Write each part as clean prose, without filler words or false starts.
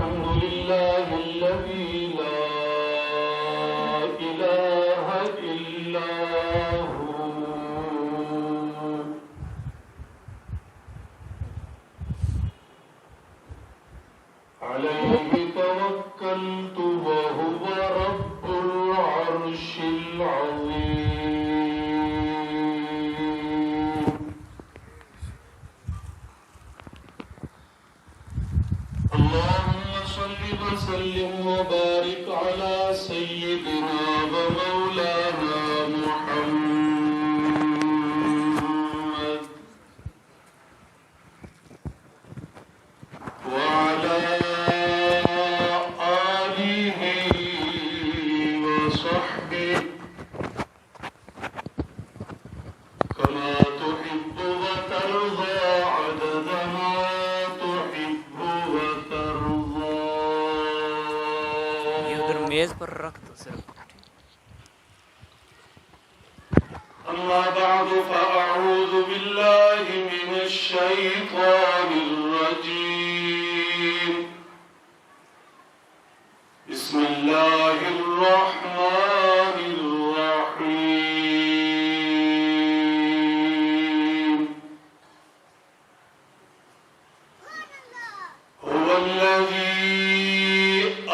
الحمد لله الذي لا إله إلا هو عليه توكلت وهو رب العرش العظيم اللهم صل وسلم وبارك على سيدنا ومولانا محمد وعلى آله وصحبه كما تحب وترضى عدد ما تحب وترضى. یہ ادھر میز پر رکھ دو صرف. أما بعد فأعوذ بالله من الشيطان الرجيم. بسم الله الرحمن الرحيم. هو الذي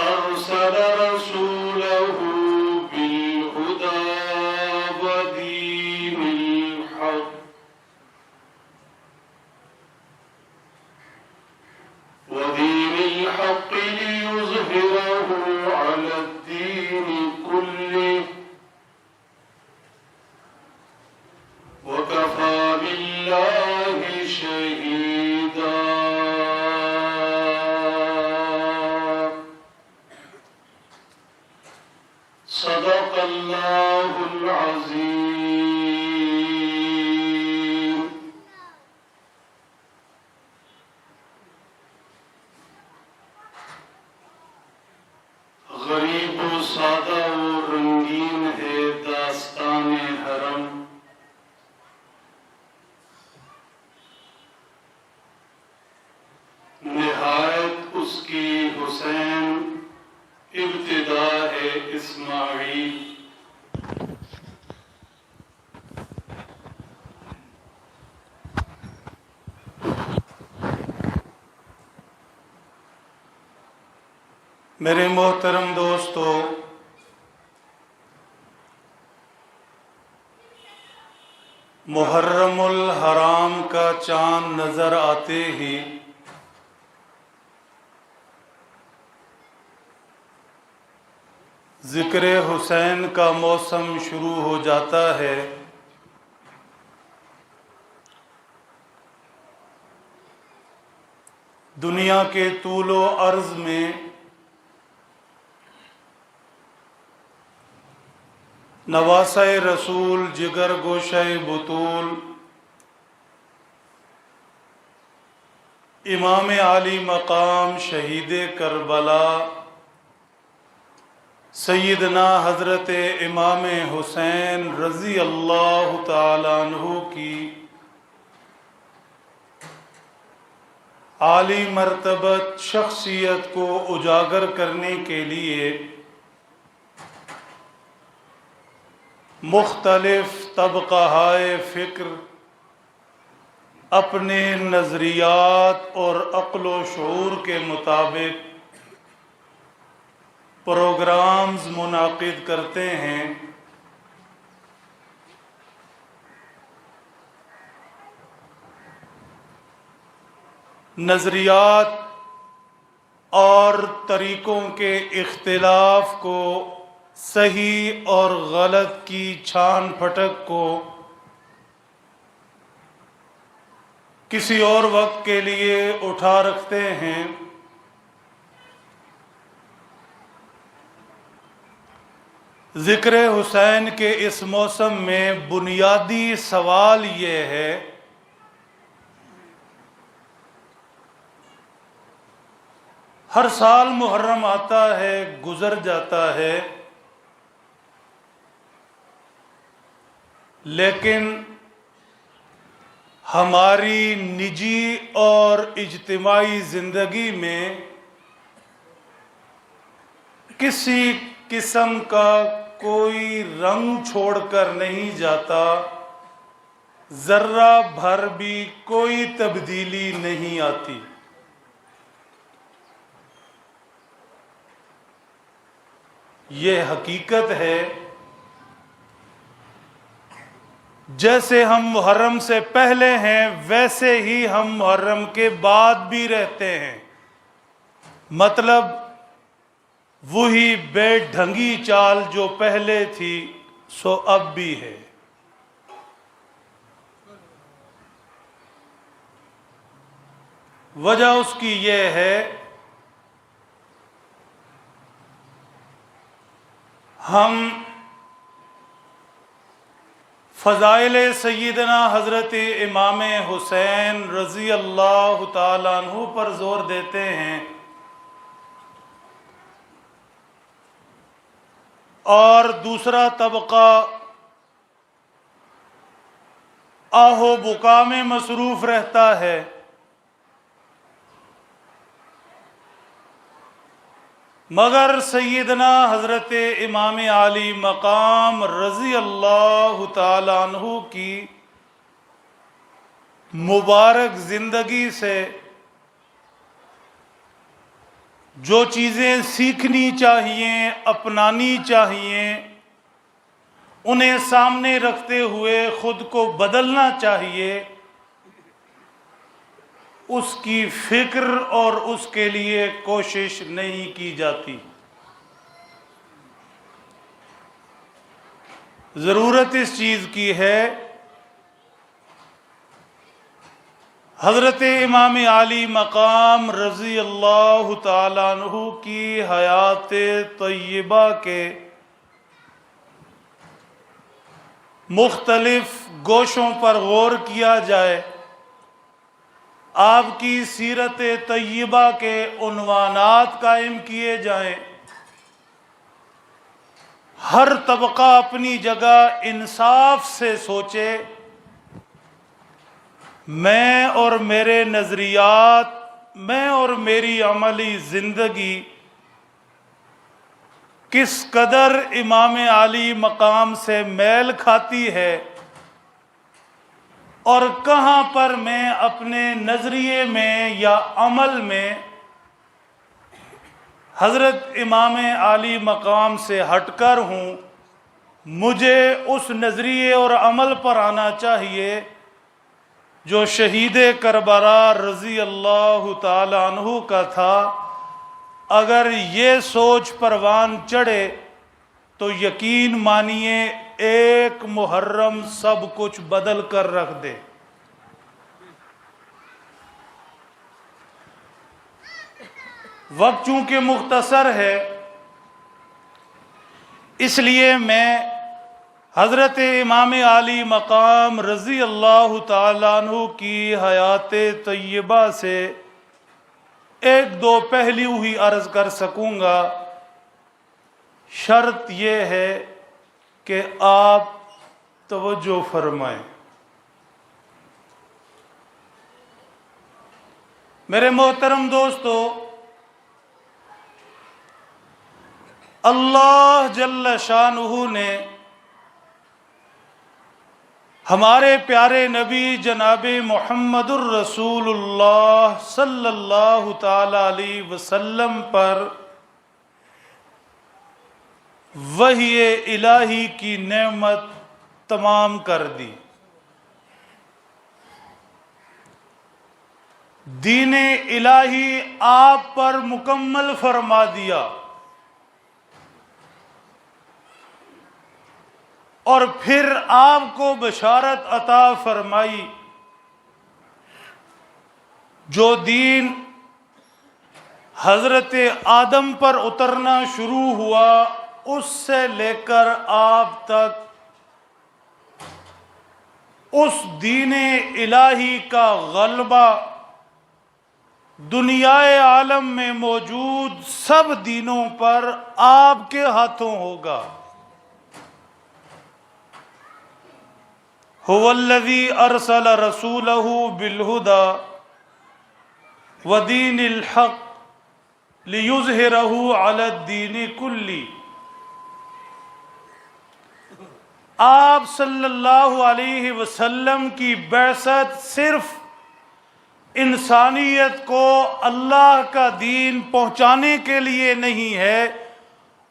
أرسل رسوله بالهدى ودين الحق ليظهره على الدين كله وكفى بالله شهيدا. صدق الله العظيم. غریب و سادہ و رنگین ہے داستان حرم. نہایت اس کی حسین، ابتدا ہے اسماعیل. میرے محترم دوستو، محرم الحرام کا چاند نظر آتے ہی ذکر حسین کا موسم شروع ہو جاتا ہے. دنیا کے طول و عرض میں نواسہ رسول، جگر گوشہ بطول، امام عالی مقام، شہید کربلا، سیدنا حضرت امام حسین رضی اللہ تعالیٰ عنہ کی عالی مرتبت شخصیت کو اجاگر کرنے کے لیے مختلف طبقہائے فکر اپنے نظریات اور عقل و شعور کے مطابق پروگرامز منعقد کرتے ہیں. نظریات اور طریقوں کے اختلاف کو، صحیح اور غلط کی چھان پھٹک کو کسی اور وقت کے لیے اٹھا رکھتے ہیں. ذکر حسین کے اس موسم میں بنیادی سوال یہ ہے ہر سال محرم آتا ہے، گزر جاتا ہے، لیکن ہماری نجی اور اجتماعی زندگی میں کسی قسم کا کوئی رنگ چھوڑ کر نہیں جاتا، ذرہ بھر بھی کوئی تبدیلی نہیں آتی۔ یہ حقیقت ہے۔ جیسے ہم محرم سے پہلے ہیں ویسے ہی ہم محرم کے بعد بھی رہتے ہیں، مطلب وہی بے ڈھنگی چال جو پہلے تھی سو اب بھی ہے۔ وجہ اس کی یہ ہے، ہم فضائل سیدنا حضرت امام حسین رضی اللہ تعالیٰ عنہ پر زور دیتے ہیں، اور دوسرا طبقہ آہو بکا میں مصروف رہتا ہے۔ مگر سیدنا حضرت امام علی مقام رضی اللہ تعالی عنہ کی مبارک زندگی سے جو چیزیں سیکھنی چاہیے، اپنانی چاہیے، انہیں سامنے رکھتے ہوئے خود کو بدلنا چاہیے، اس کی فکر اور اس کے لیے کوشش نہیں کی جاتی۔ ضرورت اس چیز کی ہے، حضرت امام علی مقام رضی اللہ تعالی عنہ کی حیات طیبہ کے مختلف گوشوں پر غور کیا جائے، آپ کی سیرت طیبہ کے عنوانات قائم کیے جائیں، ہر طبقہ اپنی جگہ انصاف سے سوچے، میں اور میرے نظریات، میں اور میری عملی زندگی کس قدر امام علی مقام سے میل کھاتی ہے، اور کہاں پر میں اپنے نظریے میں یا عمل میں حضرت امام علی مقام سے ہٹ کر ہوں۔ مجھے اس نظریے اور عمل پر آنا چاہیے جو شہید کربلا رضی اللہ تعالی عنہ کا تھا۔ اگر یہ سوچ پروان چڑھے تو یقین مانیے ایک محرم سب کچھ بدل کر رکھ دے۔ وقت چونکہ مختصر ہے، اس لیے میں حضرت امام علی مقام رضی اللہ تعالیٰ عنہ کی حیات طیبہ سے ایک دو پہلو ہی عرض کر سکوں گا۔ شرط یہ ہے کہ آپ توجہ فرمائیں۔ میرے محترم دوستو، اللہ جل شانہ نے ہمارے پیارے نبی جناب محمد الرسول اللہ صلی اللہ تعالی علیہ وسلم پر وحی الہی کی نعمت تمام کر دی۔ دین الہی آپ پر مکمل فرما دیا، اور پھر آپ کو بشارت عطا فرمائی، جو دین حضرت آدم پر اترنا شروع ہوا اس سے لے کر آپ تک اس دین الہی کا غلبہ دنیائے عالم میں موجود سب دینوں پر آپ کے ہاتھوں ہوگا۔ هو الذی ارسل رسولہ بالہدی ودین الحق لیظہرہ علی الدین کلی۔ آپ صلی اللہ علیہ وسلم کی بعثت صرف انسانیت کو اللہ کا دین پہنچانے کے لیے نہیں ہے،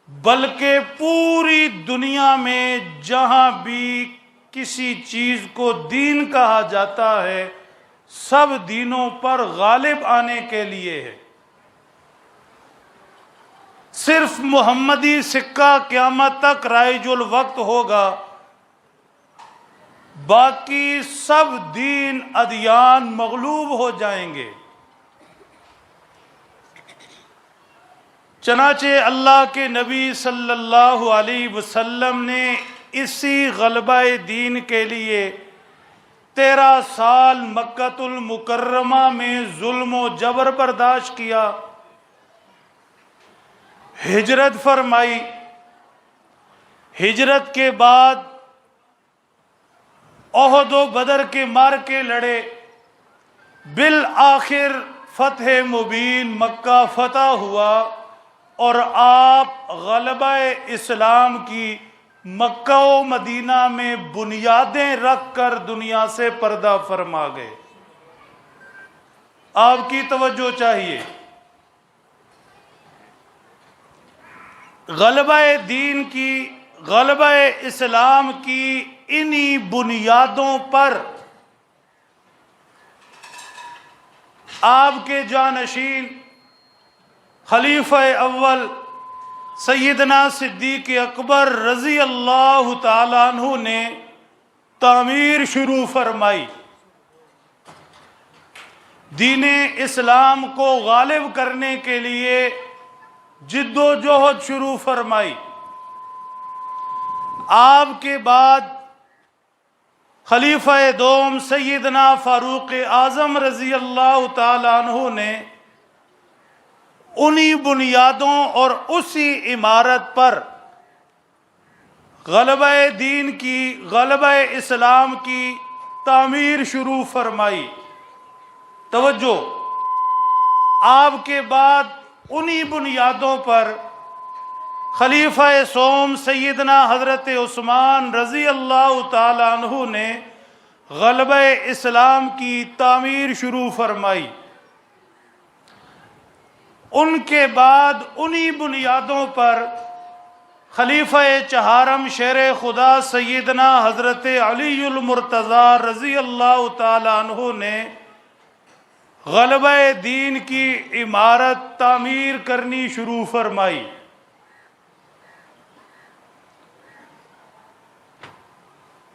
بلکہ پوری دنیا میں جہاں بھی کسی چیز کو دین کہا جاتا ہے سب دینوں پر غالب آنے کے لیے ہے۔ صرف محمدی سکہ قیامت تک رائج الوقت ہوگا، باقی سب دین ادیان مغلوب ہو جائیں گے۔ چنانچہ اللہ کے نبی صلی اللہ علیہ وسلم نے اسی غلبہ دین کے لیے 13 سال مکۃ المکرمہ میں ظلم و جبر برداشت کیا، ہجرت فرمائی، ہجرت کے بعد احد و بدر کے معرکے لڑے، بالآخر فتح مبین مکہ فتح ہوا اور آپ غلبہ اسلام کی مکہ و مدینہ میں بنیادیں رکھ کر دنیا سے پردہ فرما گئے۔ آپ کی توجہ چاہیے، غلبہ دین کی، غلبہ اسلام کی انہی بنیادوں پر آپ کے جانشین خلیفہ اول سیدنا صدیق اکبر رضی اللہ تعالیٰ عنہ نے تعمیر شروع فرمائی، دین اسلام کو غالب کرنے کے لیے جد و جہد شروع فرمائی۔ آپ کے بعد خلیفہ دوم سیدنا فاروق اعظم رضی اللہ تعالی عنہ نے انہی بنیادوں اور اسی عمارت پر غلبہ دین کی، غلبہ اسلام کی تعمیر شروع فرمائی۔ توجہ، آپ کے بعد انہی بنیادوں پر خلیفہ سوم سیدنا حضرت عثمان رضی اللہ تعالی عنہ نے غلبہ اسلام کی تعمیر شروع فرمائی۔ ان کے بعد انہی بنیادوں پر خلیفہ چہارم شیر خدا سیدنا حضرت علی المرتضیٰ رضی اللہ تعالی عنہ نے غلبہ دین کی عمارت تعمیر کرنی شروع فرمائی۔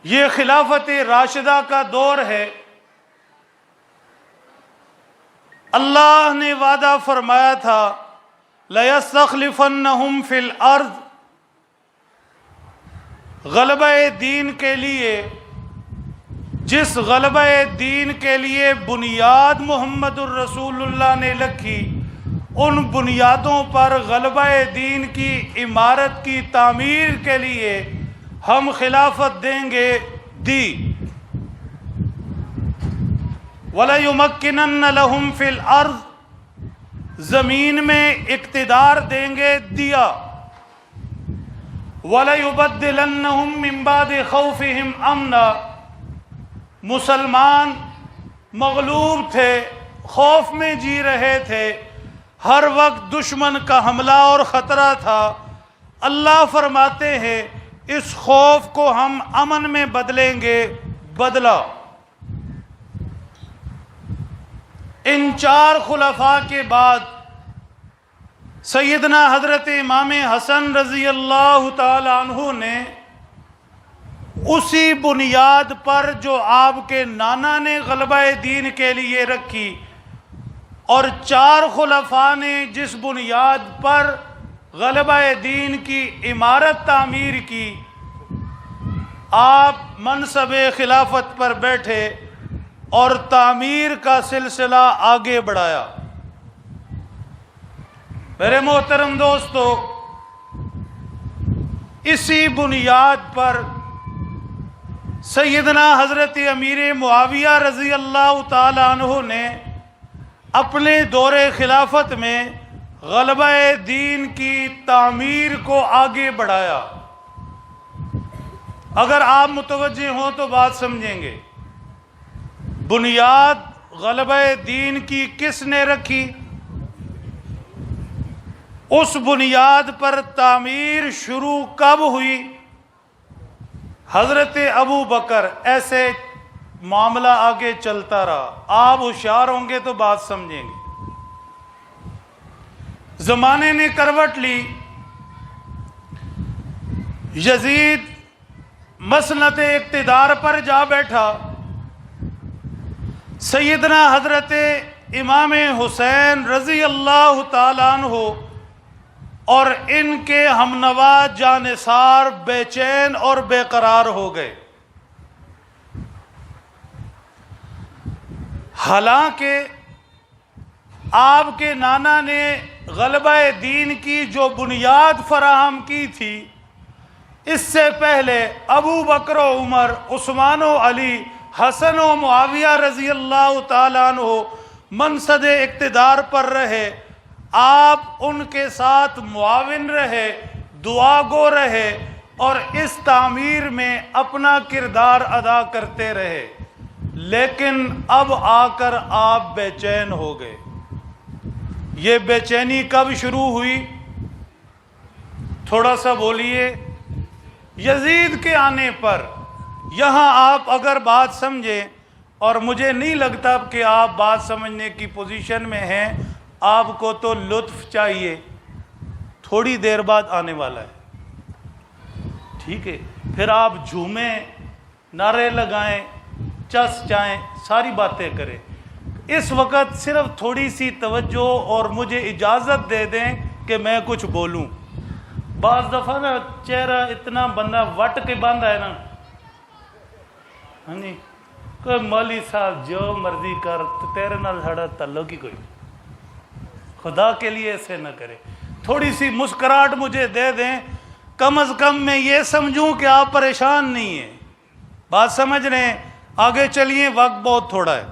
یہ خلافت راشدہ کا دور ہے۔ اللہ نے وعدہ فرمایا تھا لَيَسْتَخْلِفَنَّهُمْ فِي الْأَرْضِ، غلبہ دین کے لیے، جس غلبہ دین کے لیے بنیاد محمد الرسول اللہ نے رکھی، ان بنیادوں پر غلبہ دین کی عمارت کی تعمیر کے لیے ہم خلافت دیں گے، دی۔ وَلَيُمَكِّنَنَّ لَهُمْ فِي الْأَرْضِ، زمین میں اقتدار دیں گے، دیا۔ وَلَيُبَدِّلَنَّهُمْ مِنْ بَعْدِ خَوْفِهِمْ أَمْنًا، مسلمان مغلوب تھے، خوف میں جی رہے تھے، ہر وقت دشمن کا حملہ اور خطرہ تھا۔ اللہ فرماتے ہیں اس خوف کو ہم امن میں بدلیں گے، بدلا۔ ان 4 خلفاء کے بعد سیدنا حضرت امام حسن رضی اللہ تعالی عنہ نے اسی بنیاد پر جو آپ کے نانا نے غلبہ دین کے لیے رکھی، اور 4 خلفاء نے جس بنیاد پر غلبہ دین کی عمارت تعمیر کی، آپ منصب خلافت پر بیٹھے اور تعمیر کا سلسلہ آگے بڑھایا۔ میرے محترم دوستو، اسی بنیاد پر سیدنا حضرت امیر معاویہ رضی اللہ تعالی عنہ نے اپنے دور خلافت میں غلبہ دین کی تعمیر کو آگے بڑھایا. اگر آپ متوجہ ہوں تو بات سمجھیں گے. بنیاد غلبہ دین کی کس نے رکھی؟ اس بنیاد پر تعمیر شروع کب ہوئی؟ حضرت ابو بکر. ایسے معاملہ آگے چلتا رہا. آپ ہوشیار ہوں گے تو بات سمجھیں گے. زمانے نے کروٹ لی. یزید مسنت اقتدار پر جا بیٹھا. سیدنا حضرت امام حسین رضی اللہ تعالیٰ عنہ اور ان کے ہمنوا جانثار بے چین اور بے قرار ہو گئے. حالانکہ آپ کے نانا نے غلبہ دین کی جو بنیاد فراہم کی تھی، اس سے پہلے ابو بکر و عمر، عثمان و علی، حسن و معاویہ رضی اللہ تعالیٰ عنہ منصب اقتدار پر رہے. آپ ان کے ساتھ معاون رہے، دعا گو رہے اور اس تعمیر میں اپنا کردار ادا کرتے رہے. لیکن اب آ کر آپ بے چین ہو گئے. یہ بے چینی کب شروع ہوئی؟ تھوڑا سا بولیے. یزید کے آنے پر. یہاں آپ اگر بات سمجھیں، اور مجھے نہیں لگتا کہ آپ بات سمجھنے کی پوزیشن میں ہیں، آپ کو تو لطف چاہیے، تھوڑی دیر بعد آنے والا ہے. ٹھیک ہے؟ پھر آپ جھومیں، نعرے لگائیں، چس جائیں، ساری باتیں کریں. اس وقت صرف تھوڑی سی توجہ اور مجھے اجازت دے دیں کہ میں کچھ بولوں. بعض دفعہ نا چہرہ اتنا بندہ وٹ کے باندھا ہے نا، ہاں جی، کوئی مولی صاحب جو مرضی کر، تیرے نال ساڑا تعلق ہی کوئی. خدا کے لیے ایسے نہ کرے. تھوڑی سی مسکراہٹ مجھے دے دیں، کم از کم میں یہ سمجھوں کہ آپ پریشان نہیں ہیں. بات سمجھ رہے ہیں؟ آگے چلیے، وقت بہت تھوڑا ہے.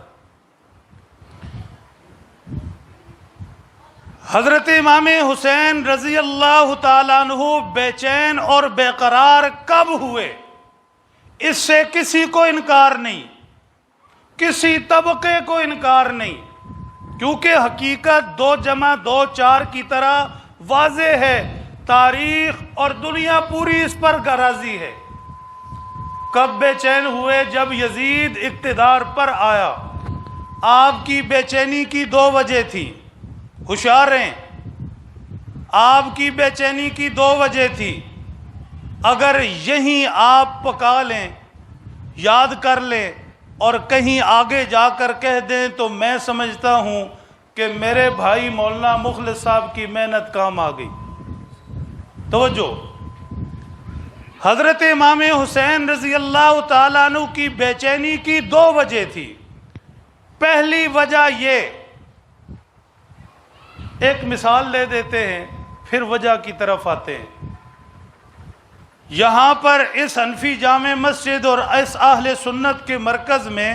حضرت امام حسین رضی اللہ تعالیٰ عنہ بے چین اور بے قرار کب ہوئے؟ اس سے کسی کو انکار نہیں، کسی طبقے کو انکار نہیں، کیونکہ حقیقت 2+2=4 کی طرح واضح ہے. تاریخ اور دنیا پوری اس پر راضی ہے. کب بے چین ہوئے؟ جب یزید اقتدار پر آیا. آپ کی بے چینی کی 2 وجہ تھی. ہوشیار ہیں، آپ کی بے چینی کی 2 وجہ تھی. اگر یہیں آپ پکا لیں، یاد کر لیں اور کہیں آگے جا کر کہہ دیں تو میں سمجھتا ہوں کہ میرے بھائی مولانا مخلص صاحب کی محنت کام آ گئی. توجہ. حضرت امام حسین رضی اللہ تعالیٰ عنہ کی بے چینی کی 2 وجہ تھی. پہلی وجہ یہ، ایک مثال لے دیتے ہیں پھر وجہ کی طرف آتے ہیں. یہاں پر اس حنفی جامع مسجد اور اس اہل سنت کے مرکز میں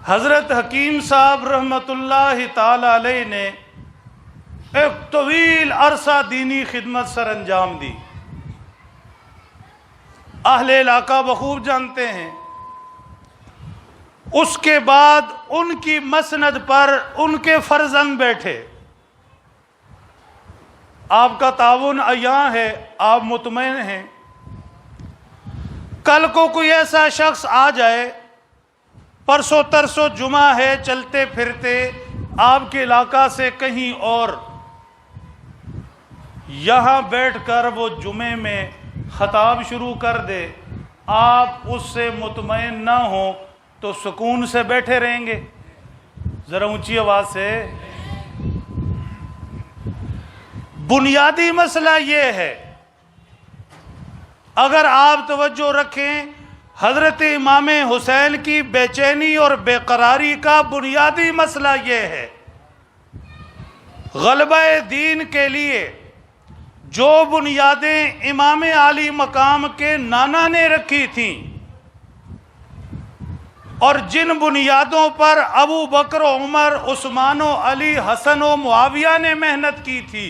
حضرت حکیم صاحب رحمت اللہ تعالی علیہ نے ایک طویل عرصہ دینی خدمت سر انجام دی. اہل علاقہ بخوب جانتے ہیں. اس کے بعد ان کی مسند پر ان کے فرزند بیٹھے. آپ کا تعاون عیاں ہے، آپ مطمئن ہیں. کل کو کوئی ایسا شخص آ جائے، پرسوں ترسوں جمعہ ہے، چلتے پھرتے آپ کے علاقہ سے کہیں اور یہاں بیٹھ کر وہ جمعے میں خطاب شروع کر دے، آپ اس سے مطمئن نہ ہوں تو سکون سے بیٹھے رہیں گے؟ ذرا اونچی آواز سے. بنیادی مسئلہ یہ ہے، اگر آپ توجہ رکھیں، حضرت امام حسین کی بے چینی اور بے قراری کا بنیادی مسئلہ یہ ہے، غلبہ دین کے لیے جو بنیادیں امام عالی مقام کے نانا نے رکھی تھیں، اور جن بنیادوں پر ابو بکر و عمر، عثمان و علی، حسن و معاویہ نے محنت کی تھی،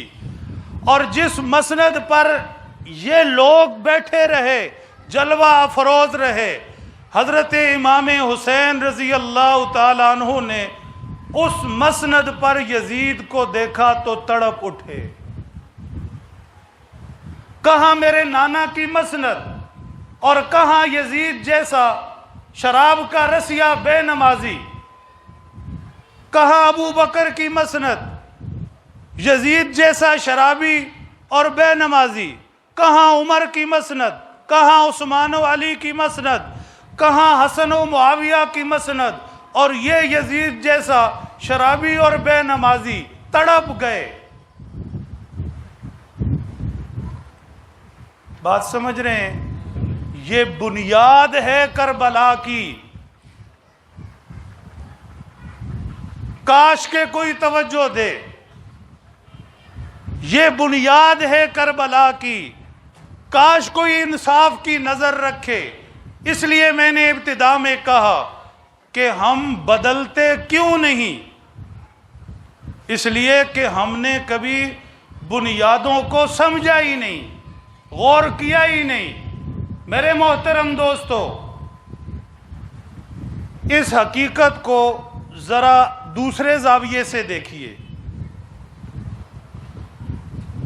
اور جس مسند پر یہ لوگ بیٹھے رہے، جلوہ افروز رہے، حضرت امام حسین رضی اللہ تعالیٰ عنہ نے اس مسند پر یزید کو دیکھا تو تڑپ اٹھے۔ کہاں میرے نانا کی مسند اور کہاں یزید جیسا شراب کا رسیہ بے نمازی، کہاں ابو بکر کی مسند یزید جیسا شرابی اور بے نمازی، کہاں عمر کی مسند، کہاں عثمان و علی کی مسند، کہاں حسن و معاویہ کی مسند، اور یہ یزید جیسا شرابی اور بے نمازی تڑپ گئے۔ بات سمجھ رہے ہیں؟ یہ بنیاد ہے کربلا کی۔ کاش کے کوئی توجہ دے، یہ بنیاد ہے کربلا کی، کاش کوئی انصاف کی نظر رکھے۔ اس لیے میں نے ابتدا میں کہا کہ ہم بدلتے کیوں نہیں؟ اس لیے کہ ہم نے کبھی بنیادوں کو سمجھا ہی نہیں، غور کیا ہی نہیں۔ میرے محترم دوستو، اس حقیقت کو ذرا دوسرے زاویے سے دیکھیے۔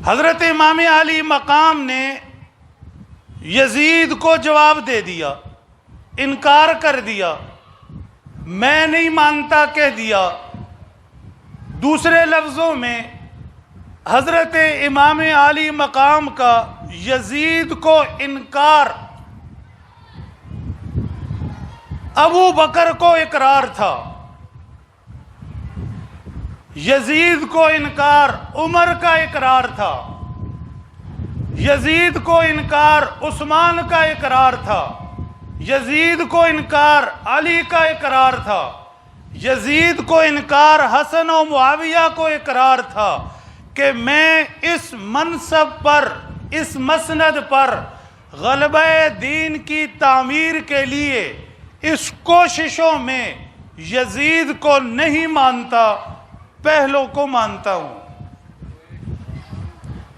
حضرت امام علی مقام نے یزید کو جواب دے دیا، انکار کر دیا، میں نہیں مانتا کہہ دیا۔ دوسرے لفظوں میں حضرت امام علی مقام کا یزید کو انکار ابو بکر کو اقرار تھا، یزید کو انکار عمر کا اقرار تھا، یزید کو انکار عثمان کا اقرار تھا، یزید کو انکار علی کا اقرار تھا، یزید کو انکار حسن و معاویہ کو اقرار تھا کہ میں اس منصب پر، اس مسند پر غلبہ دین کی تعمیر کے لیے اس کوششوں میں یزید کو نہیں مانتا، پہلوں کو مانتا ہوں۔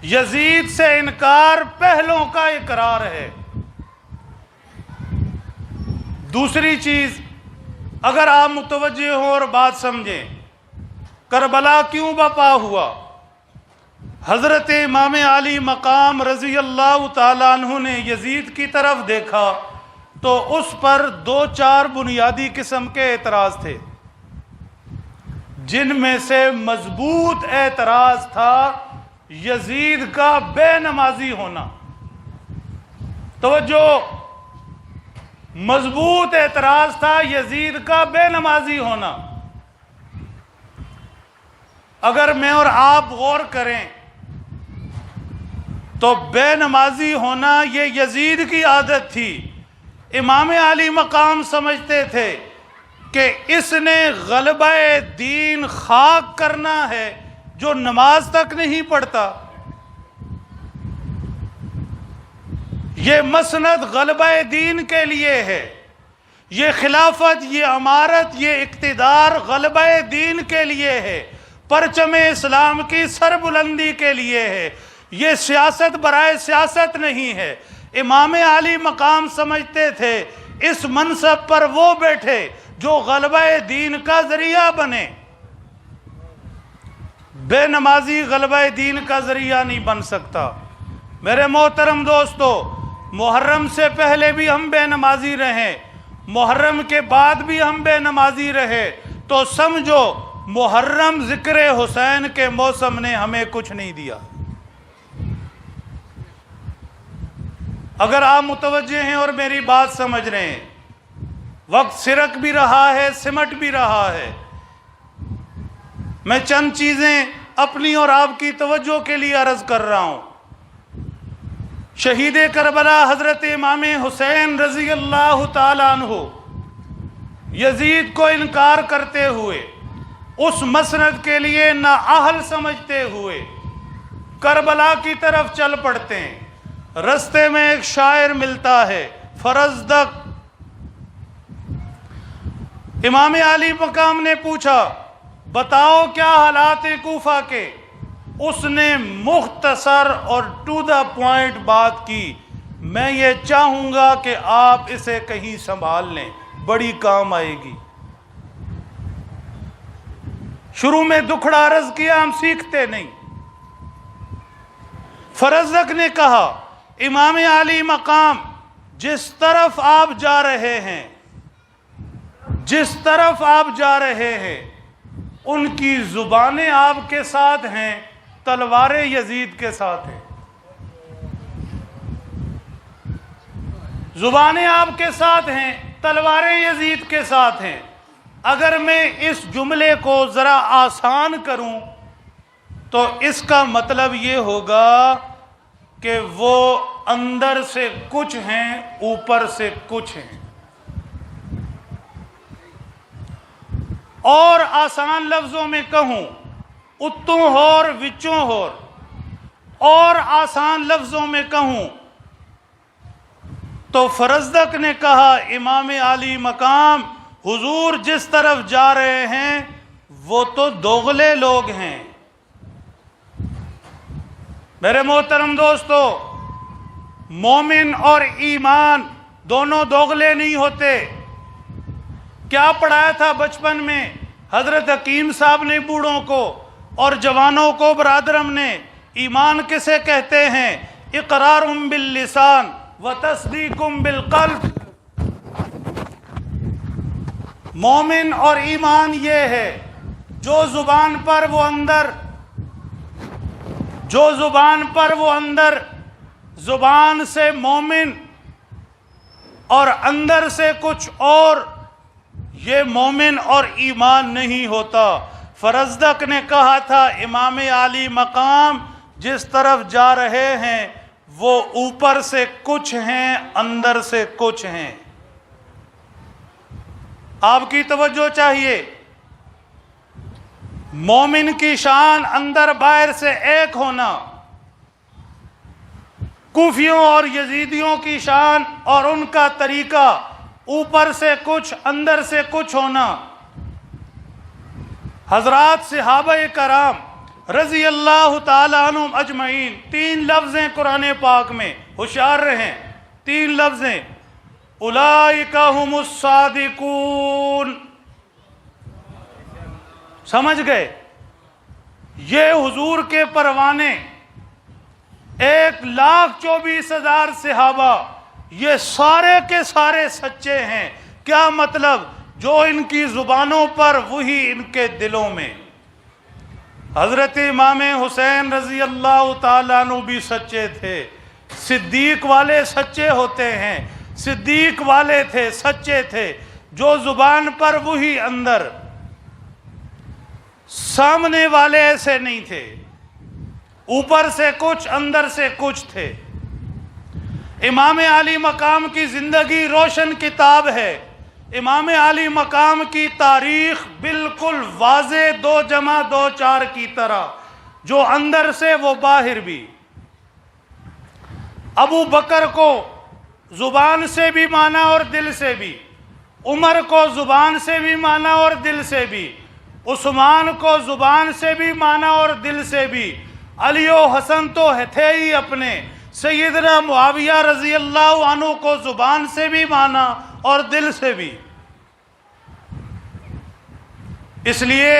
یزید سے انکار پہلوں کا اقرار ہے۔ دوسری چیز، اگر آپ متوجہ ہوں اور بات سمجھیں، کربلا کیوں برپا ہوا؟ حضرت امام علی مقام رضی اللہ تعالیٰ عنہ نے یزید کی طرف دیکھا تو اس پر دو چار بنیادی قسم کے اعتراض تھے، جن میں سے مضبوط اعتراض تھا یزید کا بے نمازی ہونا۔ توجہ، مضبوط اعتراض تھا یزید کا بے نمازی ہونا۔ اگر میں اور آپ غور کریں تو بے نمازی ہونا یہ یزید کی عادت تھی۔ امام علی مقام سمجھتے تھے کہ اس نے غلبہ دین خاک کرنا ہے جو نماز تک نہیں پڑھتا۔ یہ مسند غلبہ دین کے لیے ہے، یہ خلافت، یہ امارت، یہ اقتدار غلبہ دین کے لیے ہے، پرچم اسلام کی سربلندی کے لیے ہے، یہ سیاست برائے سیاست نہیں ہے۔ امام علی مقام سمجھتے تھے اس منصب پر وہ بیٹھے جو غلبہ دین کا ذریعہ بنے۔ بے نمازی غلبہ دین کا ذریعہ نہیں بن سکتا۔ میرے محترم دوستو، محرم سے پہلے بھی ہم بے نمازی رہے، محرم کے بعد بھی ہم بے نمازی رہے، تو سمجھو محرم ذکر حسین کے موسم نے ہمیں کچھ نہیں دیا۔ اگر آپ متوجہ ہیں اور میری بات سمجھ رہے ہیں، وقت سرک بھی رہا ہے، سمٹ بھی رہا ہے۔ میں چند چیزیں اپنی اور آپ کی توجہ کے لیے عرض کر رہا ہوں۔ شہید کربلا حضرت امام حسین رضی اللہ تعالیٰ عنہ یزید کو انکار کرتے ہوئے، اس مسند کے لیے نااہل سمجھتے ہوئے کربلا کی طرف چل پڑتے ہیں۔ رستے میں ایک شاعر ملتا ہے، فرزدق، امام علی مقام نے پوچھا بتاؤ کیا حالات کوفہ کے؟ اس نے مختصر اور ٹو دا پوائنٹ بات کی، میں یہ چاہوں گا کہ آپ اسے کہیں سنبھال لیں، بڑی کام آئے گی۔ شروع میں دکھڑا عرض کیا ہم سیکھتے نہیں۔ فرزدق نے کہا امام علی مقام جس طرف آپ جا رہے ہیں، جس طرف آپ جا رہے ہیں ان کی زبانیں آپ کے ساتھ ہیں، تلواریں یزید کے ساتھ ہیں۔ زبانیں آپ کے ساتھ ہیں، تلواریں یزید کے ساتھ ہیں۔ اگر میں اس جملے کو ذرا آسان کروں تو اس کا مطلب یہ ہوگا کہ وہ اندر سے کچھ ہیں، اوپر سے کچھ ہیں۔ اور آسان لفظوں میں کہوں اتوں ہور وچوں ہور، اور آسان لفظوں میں کہوں تو فرزدق نے کہا امام علی مقام حضور جس طرف جا رہے ہیں وہ تو دوغلے لوگ ہیں۔ میرے محترم دوستو، مومن اور ایمان دونوں دوغلے نہیں ہوتے۔ کیا پڑھایا تھا بچپن میں حضرت حکیم صاحب نے بوڑھوں کو اور جوانوں کو؟ برادرم نے ایمان کسے کہتے ہیں؟ اقرار باللسان و تصدیق بالقلب۔ مومن اور ایمان یہ ہے جو زبان پر وہ اندر، جو زبان پر وہ اندر، زبان سے مومن اور اندر سے کچھ اور، یہ مومن اور ایمان نہیں ہوتا۔ فرزدق نے کہا تھا امام علی مقام جس طرف جا رہے ہیں وہ اوپر سے کچھ ہیں، اندر سے کچھ ہیں۔ آپ کی توجہ چاہیے، مومن کی شان اندر باہر سے ایک ہونا، کوفیوں اور یزیدیوں کی شان اور ان کا طریقہ اوپر سے کچھ اندر سے کچھ ہونا۔ حضرات صحابہ کرام رضی اللہ تعالی عنہم اجمعین، 3 لفظ ہیں قرآن پاک میں، ہوشیار رہیں، 3 لفظ ہیں، اولئک ھم الصادقون۔ سمجھ گئے؟ یہ حضور کے پروانے 1,24,000 صحابہ، یہ سارے کے سارے سچے ہیں۔ کیا مطلب؟ جو ان کی زبانوں پر وہی ان کے دلوں میں۔ حضرت امام حسین رضی اللہ تعالیٰ عنہ بھی سچے تھے، صدیق والے سچے ہوتے ہیں، صدیق والے تھے، سچے تھے، جو زبان پر وہی اندر، سامنے والے ایسے نہیں تھے، اوپر سے کچھ اندر سے کچھ تھے۔ امام علی مقام کی زندگی روشن کتاب ہے۔ امام علی مقام کی تاریخ بالکل واضح 2 + 2 = 4 کی طرح، جو اندر سے وہ باہر بھی۔ ابو بکر کو زبان سے بھی مانا اور دل سے بھی، عمر کو زبان سے بھی مانا اور دل سے بھی، عثمان کو زبان سے بھی مانا اور دل سے بھی، علی و حسن تو تھے ہی اپنے، سیدنا معاویہ رضی اللہ عنہ کو زبان سے بھی مانا اور دل سے بھی۔ اس لیے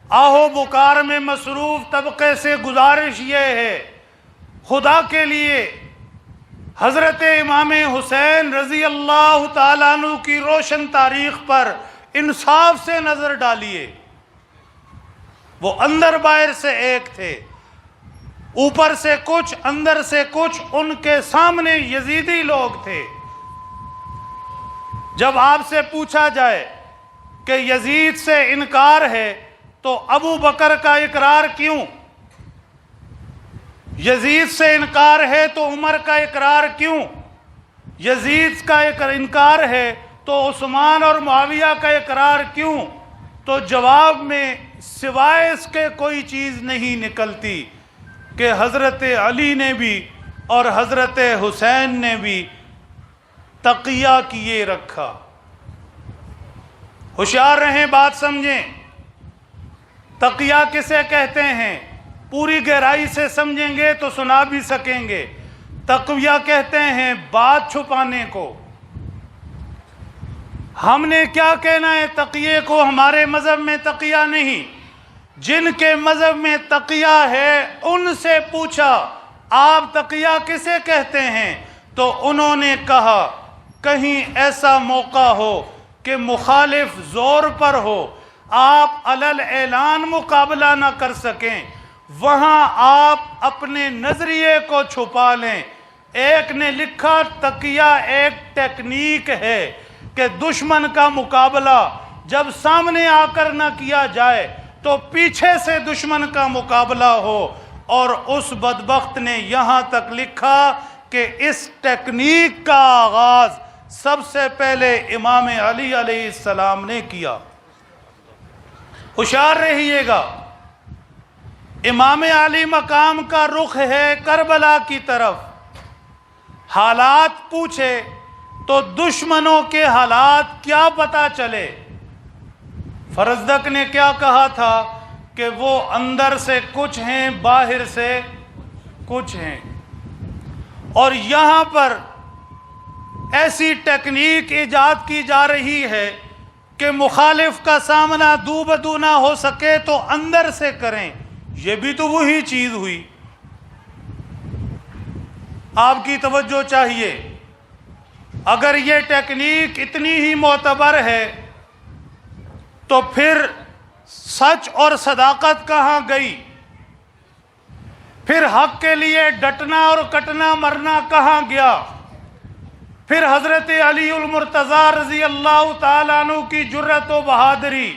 آہو بکار میں مصروف طبقے سے گزارش یہ ہے، خدا کے لیے حضرت امام حسین رضی اللہ تعالیٰ عنہ کی روشن تاریخ پر انصاف سے نظر ڈالیے۔ وہ اندر باہر سے ایک تھے، اوپر سے کچھ اندر سے کچھ، ان کے سامنے یزیدی لوگ تھے۔ جب آپ سے پوچھا جائے کہ یزید سے انکار ہے تو ابو بکر کا اقرار کیوں؟ یزید سے انکار ہے تو عمر کا اقرار کیوں؟ یزید کا انکار ہے تو عثمان اور معاویہ کا اقرار کیوں؟ تو جواب میں سوائے اس کے کوئی چیز نہیں نکلتی کہ حضرت علی نے بھی اور حضرت حسین نے بھی تقیہ کیے رکھا۔ ہوشیار رہیں، بات سمجھیں۔ تقیہ کسے کہتے ہیں؟ پوری گہرائی سے سمجھیں گے تو سنا بھی سکیں گے۔ تقیہ کہتے ہیں بات چھپانے کو۔ ہم نے کیا کہنا ہے تقیے کو؟ ہمارے مذہب میں تقیہ نہیں۔ جن کے مذہب میں تقیہ ہے ان سے پوچھا آپ تقیہ کسے کہتے ہیں، تو انہوں نے کہا کہیں ایسا موقع ہو کہ مخالف زور پر ہو، آپ علل اعلان مقابلہ نہ کر سکیں، وہاں آپ اپنے نظریے کو چھپا لیں۔ ایک نے لکھا تقیہ ایک ٹیکنیک ہے کہ دشمن کا مقابلہ جب سامنے آ کر نہ کیا جائے تو پیچھے سے دشمن کا مقابلہ ہو، اور اس بدبخت نے یہاں تک لکھا کہ اس ٹیکنیک کا آغاز سب سے پہلے امام علی علیہ السلام نے کیا۔ ہوشیار رہیے گا، امام علی مقام کا رخ ہے کربلا کی طرف۔ حالات پوچھے تو دشمنوں کے حالات کیا پتا چلے؟ فرزدق نے کیا کہا تھا کہ وہ اندر سے کچھ ہیں، باہر سے کچھ ہیں، اور یہاں پر ایسی ٹیکنیک ایجاد کی جا رہی ہے کہ مخالف کا سامنا دو بدو نہ ہو سکے تو اندر سے کریں۔ یہ بھی تو وہی چیز ہوئی۔ آپ کی توجہ چاہیے، اگر یہ ٹیکنیک اتنی ہی معتبر ہے تو پھر سچ اور صداقت کہاں گئی؟ پھر حق کے لیے ڈٹنا اور کٹنا مرنا کہاں گیا؟ پھر حضرت علی المرتضی رضی اللہ تعالیٰ عنہ کی جرأت و بہادری،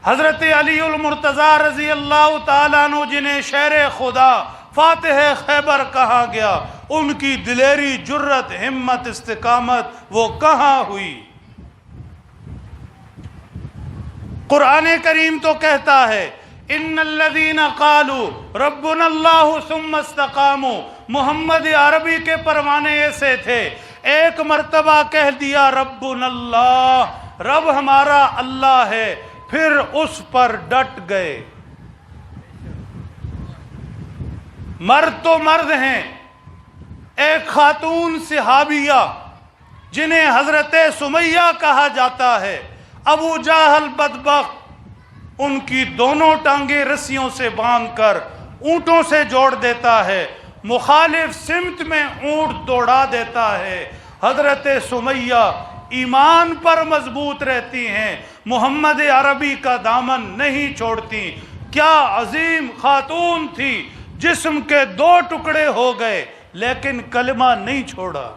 حضرت علی المرتضی رضی اللہ تعالیٰ عنہ جنہیں شیر خدا فاتح خیبر کہا گیا، ان کی دلیری، جرأت، ہمت، استقامت وہ کہاں ہوئی؟ قرآن کریم تو کہتا ہے ان الذین قالوا ربنا اللہ ثم استقاموا۔ محمد عربی کے پروانے ایسے تھے، ایک مرتبہ کہہ دیا ربنا اللہ، رب ہمارا اللہ ہے، پھر اس پر ڈٹ گئے۔ مرد تو مرد ہیں، ایک خاتون صحابیہ جنہیں حضرت سمیہ کہا جاتا ہے، ابو جہل بدبخت ان کی دونوں ٹانگیں رسیوں سے باندھ کر اونٹوں سے جوڑ دیتا ہے، مخالف سمت میں اونٹ دوڑا دیتا ہے۔ حضرت سمیہ ایمان پر مضبوط رہتی ہیں، محمد عربی کا دامن نہیں چھوڑتی۔ کیا عظیم خاتون تھی، جسم کے 2 ٹکڑے ہو گئے لیکن کلمہ نہیں چھوڑا۔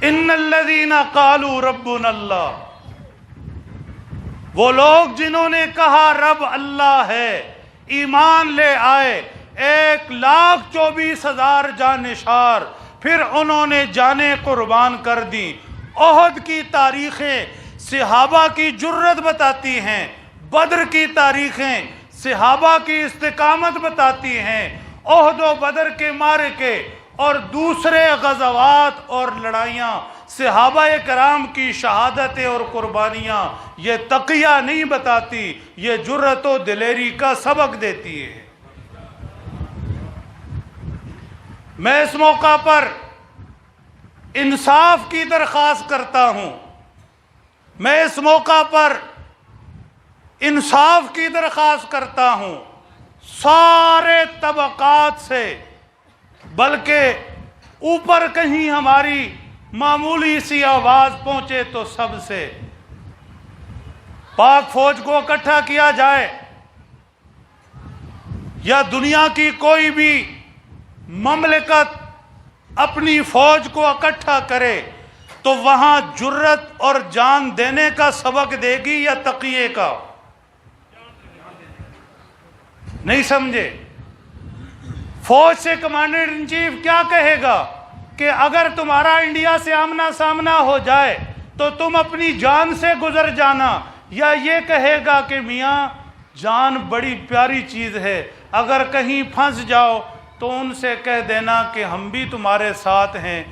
ان الذین قالوا ربنا اللہ، وہ لوگ جنہوں نے کہا رب اللہ ہے، ایمان لے آئے، 1,24,000 جانشار، پھر انہوں نے جانیں قربان کر دی۔ احد کی تاریخیں صحابہ کی جرت بتاتی ہیں، بدر کی تاریخیں صحابہ کی استقامت بتاتی ہیں، احد و بدر کے معرکے اور دوسرے غزوات اور لڑائیاں، صحابہ کرام کی شہادتیں اور قربانیاں یہ تقیہ نہیں بتاتی، یہ جرأت و دلیری کا سبق دیتی ہے۔ میں اس موقع پر انصاف کی درخواست کرتا ہوں، میں اس موقع پر انصاف کی درخواست کرتا ہوں سارے طبقات سے، بلکہ اوپر کہیں ہماری معمولی سی آواز پہنچے تو سب سے۔ پاک فوج کو اکٹھا کیا جائے یا دنیا کی کوئی بھی مملکت اپنی فوج کو اکٹھا کرے تو وہاں جرت اور جان دینے کا سبق دے گی یا تقیے کا؟ نہیں سمجھے؟ فوج سے کمانڈر ان چیف کیا کہے گا کہ اگر تمہارا انڈیا سے آمنا سامنا ہو جائے تو تم اپنی جان سے گزر جانا، یا یہ کہے گا کہ میاں جان بڑی پیاری چیز ہے، اگر کہیں پھنس جاؤ تو ان سے کہہ دینا کہ ہم بھی تمہارے ساتھ ہیں،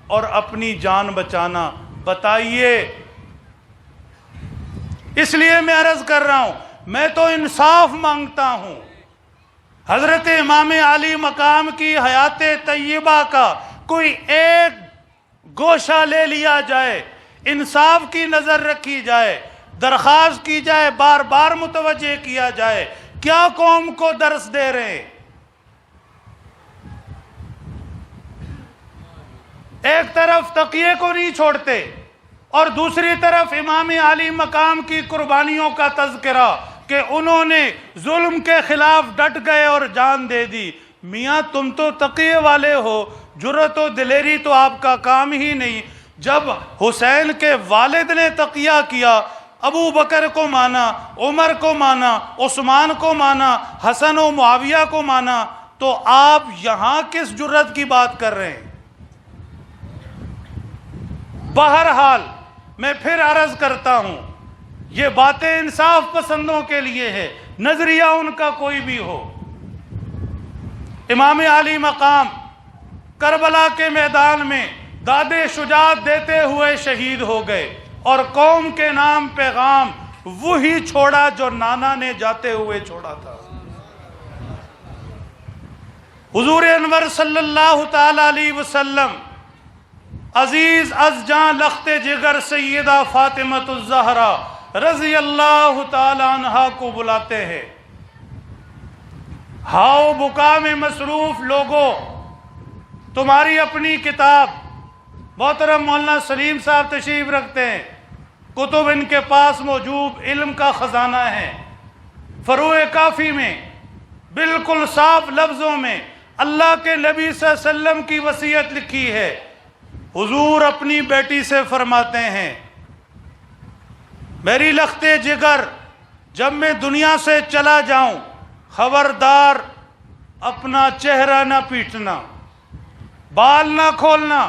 اور اپنی جان بچانا بتائیے۔ اس لیے میں عرض کر رہا ہوں، میں تو انصاف مانگتا ہوں۔ حضرت امام علی مقام کی حیات طیبہ کا کوئی ایک گوشہ لے لیا جائے، انصاف کی نظر رکھی جائے، درخواست کی جائے، بار بار متوجہ کیا جائے، کیا قوم کو درس دے رہے ہیں؟ ایک طرف تقیے کو نہیں چھوڑتے اور دوسری طرف امام علی مقام کی قربانیوں کا تذکرہ کہ انہوں نے ظلم کے خلاف ڈٹ گئے اور جان دے دی۔ میاں تم تو تقیے والے ہو، جرأت و دلیری تو آپ کا کام ہی نہیں۔ جب حسین کے والد نے تقیہ کیا، ابو بکر کو مانا، عمر کو مانا، عثمان کو مانا، حسن و معاویہ کو مانا، تو آپ یہاں کس جرأت کی بات کر رہے ہیں؟ بہرحال میں پھر عرض کرتا ہوں، یہ باتیں انصاف پسندوں کے لیے ہے، نظریہ ان کا کوئی بھی ہو۔ امام علی مقام کربلا کے میدان میں داد شجاعت دیتے ہوئے شہید ہو گئے، اور قوم کے نام پیغام وہی چھوڑا جو نانا نے جاتے ہوئے چھوڑا تھا۔ حضور انور صلی اللہ تعالی علیہ وسلم عزیز از جاں لخت جگر سیدہ فاطمۃ الزہرا رضی اللہ تعالی عنہا کو بلاتے ہیں۔ ہاؤ بکا میں مصروف لوگوں، تمہاری اپنی کتاب، محترم مولانا سلیم صاحب تشریف رکھتے ہیں، کتب ان کے پاس موجود علم کا خزانہ ہے۔ فروع کافی میں بالکل صاف لفظوں میں اللہ کے نبی صلی اللہ علیہ وسلم کی وصیت لکھی ہے۔ حضور اپنی بیٹی سے فرماتے ہیں، میری لخت جگر، جب میں دنیا سے چلا جاؤں خبردار اپنا چہرہ نہ پیٹنا، بال نہ کھولنا،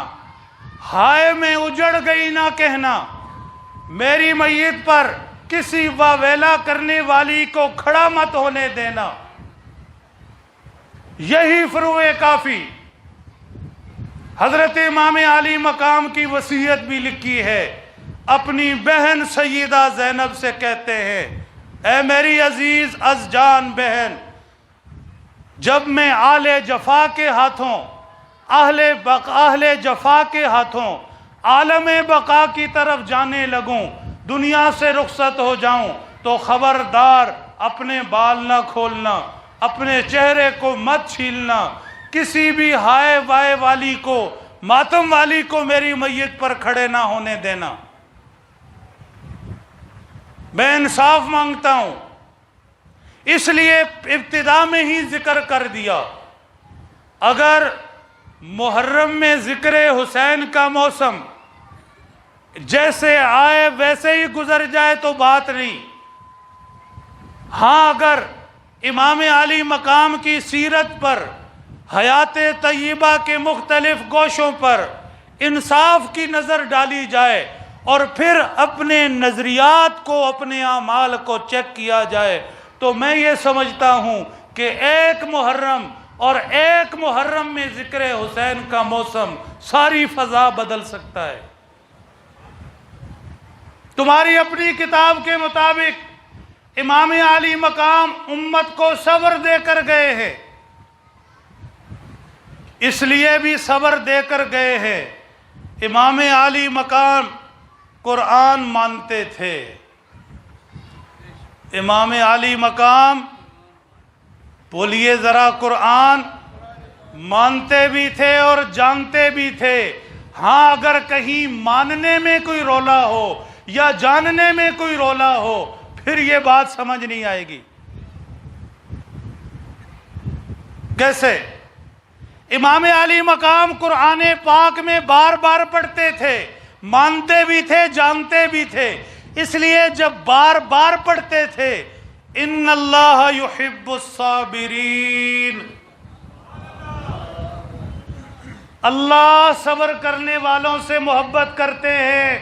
ہائے میں اجڑ گئی نہ کہنا، میری میت پر کسی واویلا کرنے والی کو کھڑا مت ہونے دینا۔ یہی فروع کافی حضرت امام علی مقام کی وصیت بھی لکھی ہے۔ اپنی بہن سیدہ زینب سے کہتے ہیں، اے میری عزیز از جان بہن، جب میں آل جفا کے ہاتھوں، اہل جفا کے ہاتھوں عالم بقا کی طرف جانے لگوں، دنیا سے رخصت ہو جاؤں، تو خبردار اپنے بال نہ کھولنا، اپنے چہرے کو مت چھیلنا، کسی بھی ہائے وائے والی کو، ماتم والی کو میری میت پر کھڑے نہ ہونے دینا۔ میں انصاف مانگتا ہوں، اس لیے ابتدا میں ہی ذکر کر دیا، اگر محرم میں ذکر حسین کا موسم جیسے آئے ویسے ہی گزر جائے تو بات نہیں۔ ہاں اگر امام علی مقام کی سیرت پر، حیات طیبہ کے مختلف گوشوں پر انصاف کی نظر ڈالی جائے اور پھر اپنے نظریات کو، اپنے اعمال کو چیک کیا جائے، تو میں یہ سمجھتا ہوں کہ ایک محرم اور ایک محرم میں ذکر حسین کا موسم ساری فضا بدل سکتا ہے۔ تمہاری اپنی کتاب کے مطابق امام علی مقام امت کو صبر دے کر گئے ہیں، اس لیے بھی صبر دے کر گئے ہیں، امام علی مقام قرآن مانتے تھے۔ امام علی مقام بولیے ذرا، قرآن مانتے بھی تھے اور جانتے بھی تھے۔ ہاں اگر کہیں ماننے میں کوئی رولا ہو یا جاننے میں کوئی رولا ہو، پھر یہ بات سمجھ نہیں آئے گی۔ کیسے؟ امام علی مقام قرآن پاک میں بار بار پڑھتے تھے، مانتے بھی تھے، جانتے بھی تھے، اس لیے جب بار بار پڑھتے تھے، ان اللہ یحب الصابرین، اللہ صبر کرنے والوں سے محبت کرتے ہیں۔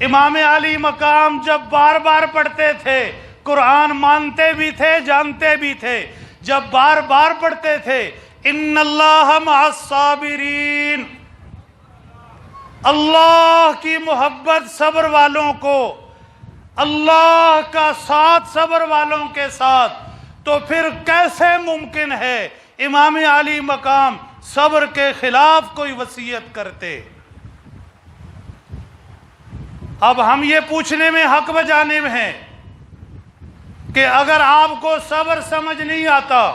امام علی مقام جب بار بار پڑھتے تھے، قرآن مانتے بھی تھے، جانتے بھی تھے، جب بار بار پڑھتے تھے ان اللہ مع الصابرین، اللہ کی محبت صبر والوں کو، اللہ کا ساتھ صبر والوں کے ساتھ، تو پھر کیسے ممکن ہے امام علی مقام صبر کے خلاف کوئی وصیت کرتے؟ اب ہم یہ پوچھنے میں حق بجانب ہیں کہ اگر آپ کو صبر سمجھ نہیں آتا،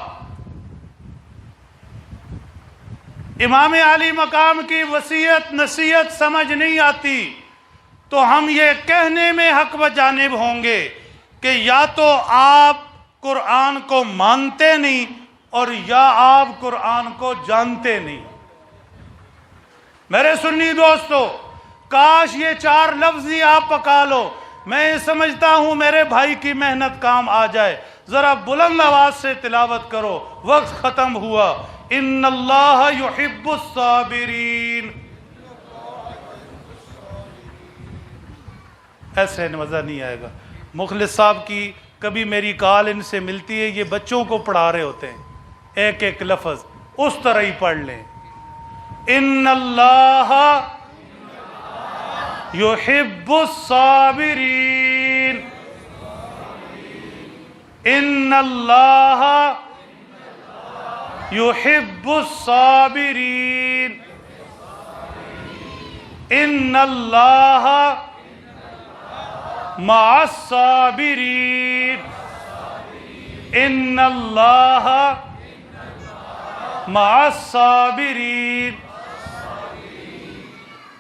امام علی مقام کی وصیت نصیحت سمجھ نہیں آتی، تو ہم یہ کہنے میں حق بجانب ہوں گے کہ یا تو آپ قرآن کو مانتے نہیں اور یا آپ قرآن کو جانتے نہیں۔ میرے سنی دوستو، کاش یہ 4 لفظ ہی آپ پکا لو، میں سمجھتا ہوں میرے بھائی کی محنت کام آ جائے۔ ذرا بلند آواز سے تلاوت کرو، وقت ختم ہوا۔ ان اللہ یحب الصابرین۔ ایسے مزہ نہیں آئے گا۔ مخلص صاحب کی کبھی میری کال ان سے ملتی ہے، یہ بچوں کو پڑھا رہے ہوتے ہیں، ایک ایک لفظ اس طرح ہی پڑھ لیں۔ ان اللہ یحب الصابرین، ان اللہ یحب الصابرین، ان اللہ مع الصابرین، ان اللہ مع الصابرین۔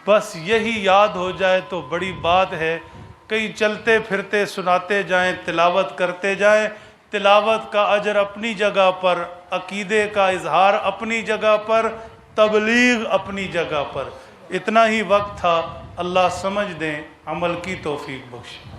بس یہی یاد ہو جائے تو بڑی بات ہے۔ کہیں چلتے پھرتے سناتے جائیں، تلاوت کرتے جائیں۔ تلاوت کا اجر اپنی جگہ پر، عقیدے کا اظہار اپنی جگہ پر، تبلیغ اپنی جگہ پر۔ اتنا ہی وقت تھا، اللہ سمجھ دیں، عمل کی توفیق بخشے۔